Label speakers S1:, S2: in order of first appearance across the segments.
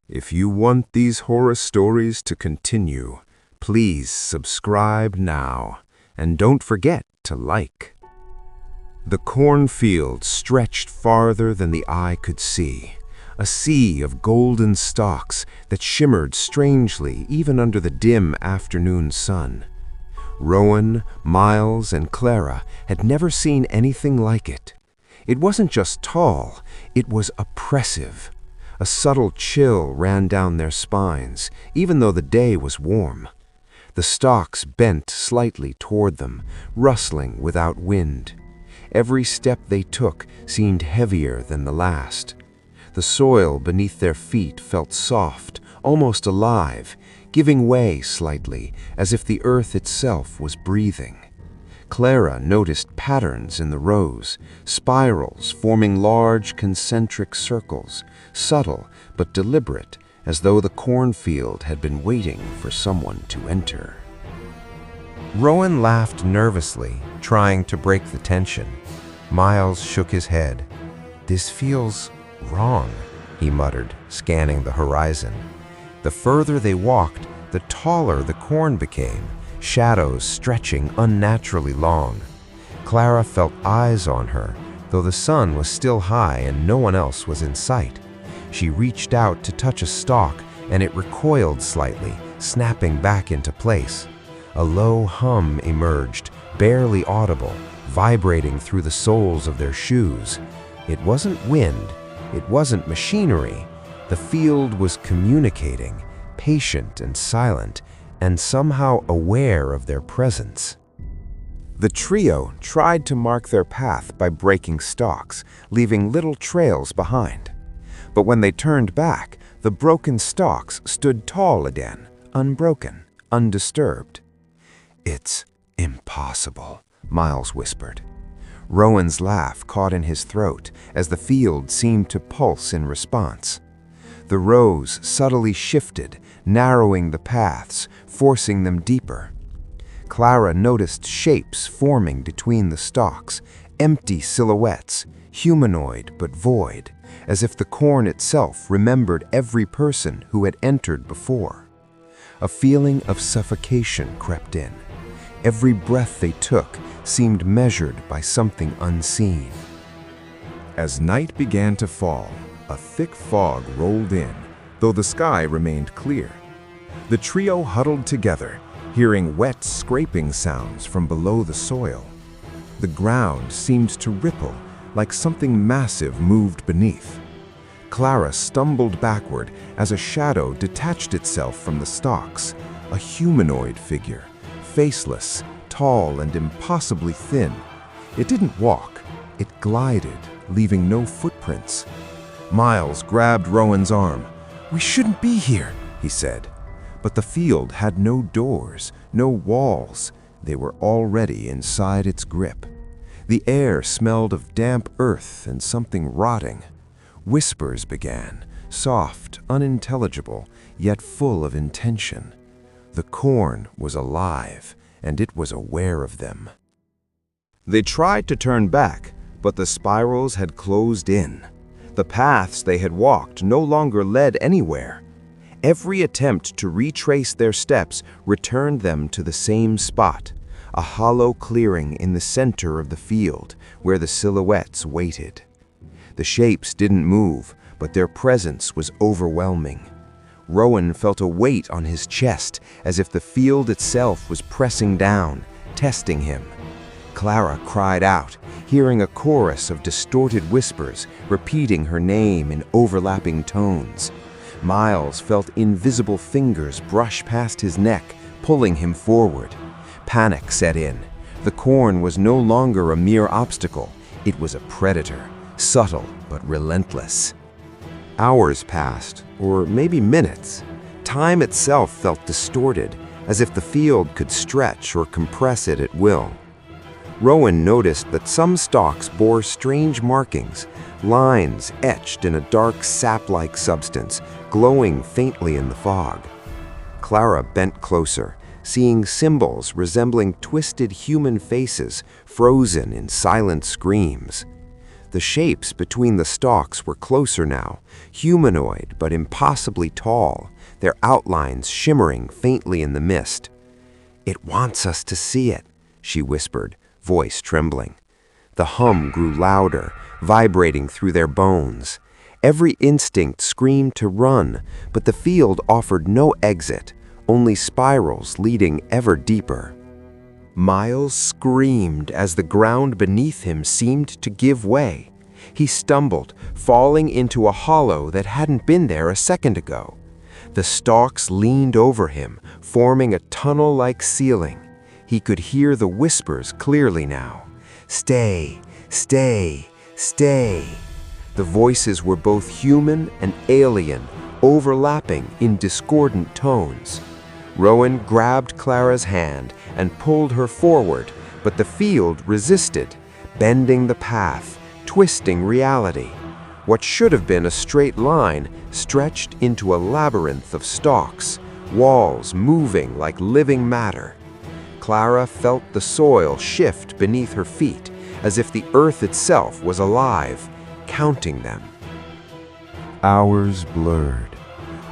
S1: If you want these horror stories to continue, please subscribe now, and don't forget to like. The cornfield stretched farther than the eye could see, a sea of golden stalks that shimmered strangely even under the dim afternoon sun. Rowan, Miles, and Clara had never seen anything like it. It wasn't just tall, it was oppressive. A subtle chill ran down their spines, even though the day was warm. The stalks bent slightly toward them, rustling without wind. Every step they took seemed heavier than the last. The soil beneath their feet felt soft, almost alive, giving way slightly, as if the earth itself was breathing. Clara noticed patterns in the rows, spirals forming large concentric circles, subtle but deliberate, as though the cornfield had been waiting for someone to enter. Rowan laughed nervously, trying to break the tension. Miles shook his head. "This feels wrong," he muttered, scanning the horizon. The further they walked, the taller the corn became, shadows stretching unnaturally long. Clara felt eyes on her, though the sun was still high and no one else was in sight. She reached out to touch a stalk, and it recoiled slightly, snapping back into place. A low hum emerged, barely audible, vibrating through the soles of their shoes. It wasn't wind, it wasn't machinery. The field was communicating, patient and silent, and somehow aware of their presence. The trio tried to mark their path by breaking stalks, leaving little trails behind. But when they turned back, the broken stalks stood tall again, unbroken, undisturbed. "It's impossible," Miles whispered. Rowan's laugh caught in his throat as the field seemed to pulse in response. The rows subtly shifted, narrowing the paths, forcing them deeper. Clara noticed shapes forming between the stalks, empty silhouettes, humanoid but void, as if the corn itself remembered every person who had entered before. A feeling of suffocation crept in. Every breath they took seemed measured by something unseen. As night began to fall, a thick fog rolled in, though the sky remained clear. The trio huddled together, hearing wet scraping sounds from below the soil. The ground seemed to ripple, like something massive moved beneath. Clara stumbled backward as a shadow detached itself from the stalks, a humanoid figure, faceless, tall, and impossibly thin. It didn't walk, it glided, leaving no footprints. Miles grabbed Rowan's arm. "We shouldn't be here," he said. But the field had no doors, no walls. They were already inside its grip. The air smelled of damp earth and something rotting. Whispers began, soft, unintelligible, yet full of intention. The corn was alive, and it was aware of them. They tried to turn back, but the spirals had closed in. The paths they had walked no longer led anywhere. Every attempt to retrace their steps returned them to the same spot, a hollow clearing in the center of the field where the silhouettes waited. The shapes didn't move, but their presence was overwhelming. Rowan felt a weight on his chest, as if the field itself was pressing down, testing him. Clara cried out, hearing a chorus of distorted whispers, repeating her name in overlapping tones. Miles felt invisible fingers brush past his neck, pulling him forward. Panic set in. The corn was no longer a mere obstacle. It was a predator, subtle but relentless. Hours passed, or maybe minutes. Time itself felt distorted, as if the field could stretch or compress it at will. Rowan noticed that some stalks bore strange markings, lines etched in a dark sap-like substance, glowing faintly in the fog. Clara bent closer, seeing symbols resembling twisted human faces frozen in silent screams. The shapes between the stalks were closer now, humanoid but impossibly tall, their outlines shimmering faintly in the mist. "It wants us to see it," she whispered, voice trembling. The hum grew louder, vibrating through their bones. Every instinct screamed to run, but the field offered no exit, only spirals leading ever deeper. Miles screamed as the ground beneath him seemed to give way. He stumbled, falling into a hollow that hadn't been there a second ago. The stalks leaned over him, forming a tunnel-like ceiling. He could hear the whispers clearly now. "Stay, stay, stay." The voices were both human and alien, overlapping in discordant tones. Rowan grabbed Clara's hand and pulled her forward, but the field resisted, bending the path, twisting reality. What should have been a straight line stretched into a labyrinth of stalks, walls moving like living matter. Clara felt the soil shift beneath her feet, as if the earth itself was alive, counting them. Hours blurred.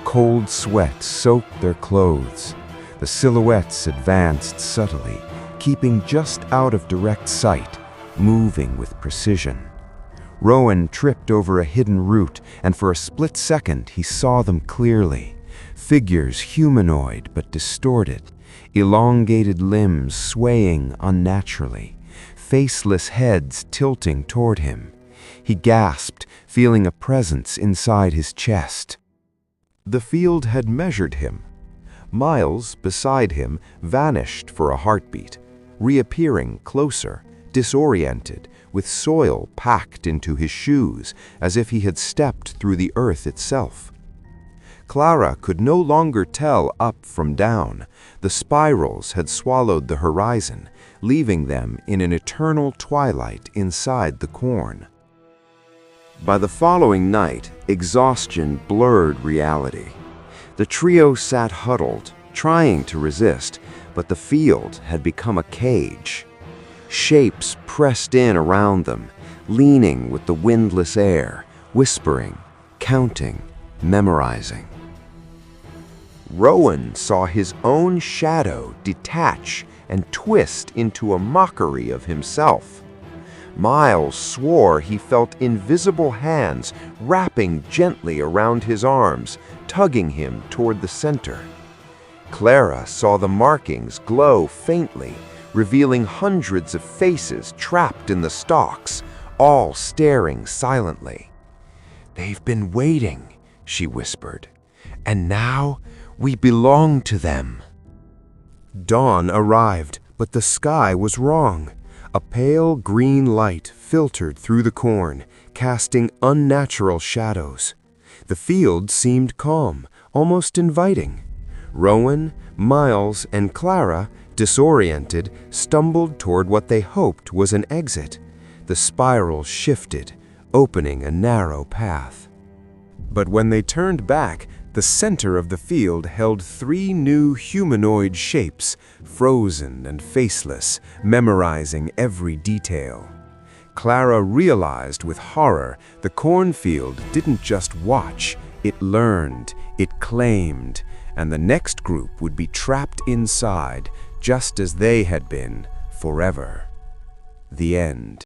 S1: Cold sweat soaked their clothes. The silhouettes advanced subtly, keeping just out of direct sight, moving with precision. Rowan tripped over a hidden root, and for a split second he saw them clearly. Figures humanoid but distorted, elongated limbs swaying unnaturally, faceless heads tilting toward him. He gasped, feeling a presence inside his chest. The field had measured him. Miles, beside him, vanished for a heartbeat, reappearing closer, disoriented, with soil packed into his shoes, as if he had stepped through the earth itself. Clara could no longer tell up from down. The spirals had swallowed the horizon, leaving them in an eternal twilight inside the corn. By the following night, exhaustion blurred reality. The trio sat huddled, trying to resist, but the field had become a cage. Shapes pressed in around them, leaning with the windless air, whispering, counting, memorizing. Rowan saw his own shadow detach and twist into a mockery of himself. Miles swore he felt invisible hands wrapping gently around his arms, tugging him toward the center. Clara saw the markings glow faintly, revealing hundreds of faces trapped in the stalks, all staring silently. "They've been waiting," she whispered, "and now we belong to them." Dawn arrived, but the sky was wrong. A pale green light filtered through the corn, casting unnatural shadows. The field seemed calm, almost inviting. Rowan, Miles, and Clara, disoriented, stumbled toward what they hoped was an exit. The spiral shifted, opening a narrow path. But when they turned back, the center of the field held 3 new humanoid shapes, frozen and faceless, memorizing every detail. Clara realized with horror the cornfield didn't just watch, it learned, it claimed, and the next group would be trapped inside, just as they had been, forever. The end.